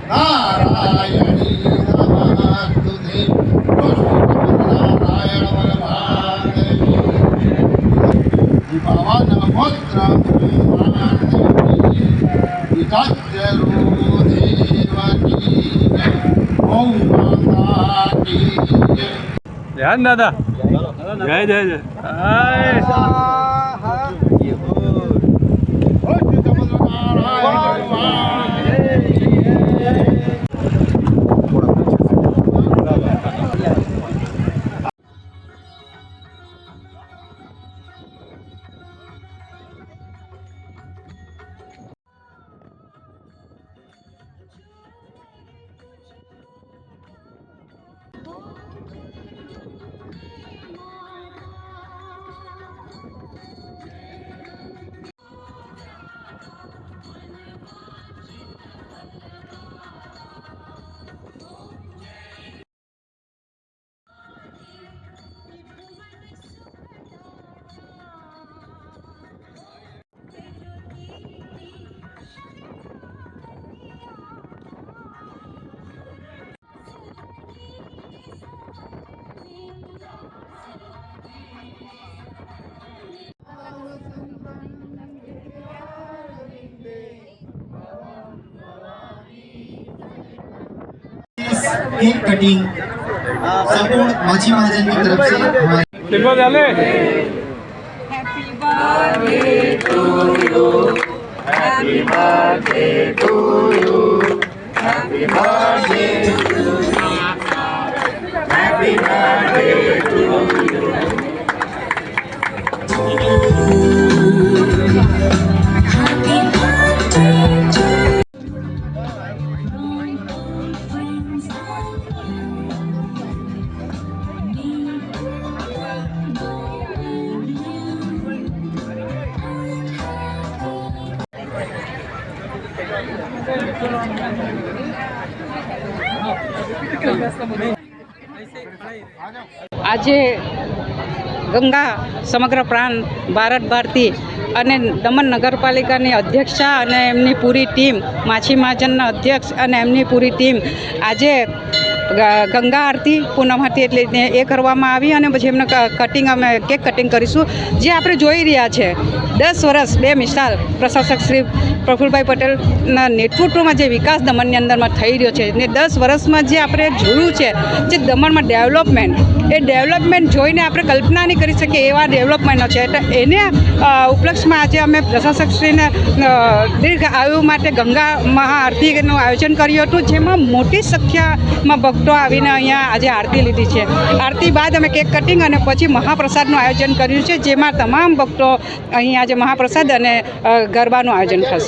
નારાયણી નમસ્તુતે નારાયણ વરદાદેવી પવન પુત્ર ध्यान दादा जय जय जय केक कटिंग सपोर्ट माची महाजन की तरफ से Happy birthday to you. Happy birthday to you. Happy birthday to you. આજે ગંગા સમગ્ર પ્રાણ ભારત ભારતી અને દમણ નગરપાલિકાની અધ્યક્ષા અને એમની પૂરી ટીમ માછી મહાજનના અધ્યક્ષ અને એમની પૂરી ટીમ આજે ગંગા આરતી પૂનમ હતી એટલે એ કરવામાં આવી અને પછી એમને કટિંગ અમે કેક કટિંગ કરીશું. જે આપણે જોઈ રહ્યા છે 10 વર્ષ બે મિસાલ પ્રશાસક શ્રી પ્રફુલભાઈ પટેલના નેતૃત્વમાં જે વિકાસ દમણની અંદરમાં થઈ રહ્યો છે ને 10 વર્ષમાં જે આપણે જોયું છે જે દમણમાં ડેવલપમેન્ટ એ ડેવલપમેન્ટ જોઈને આપણે કલ્પના નહીં કરી શકીએ એવા ડેવલપમેન્ટનો છે. એટલે એને ઉપલક્ષમાં આજે અમે પ્રશાસકશ્રીને દીર્ઘ આયુ માટે ગંગા મહાઆરતીનું આયોજન કર્યું હતું, જેમાં મોટી સંખ્યામાં ભક્તો આવીને અહીંયા આજે આરતી લીધી છે. આરતી બાદ અમે કેક કટિંગ અને પછી મહાપ્રસાદનું આયોજન કર્યું છે, જેમાં તમામ ભક્તો અહીં આજે મહાપ્રસાદ અને ગરબાનું આયોજન થશે.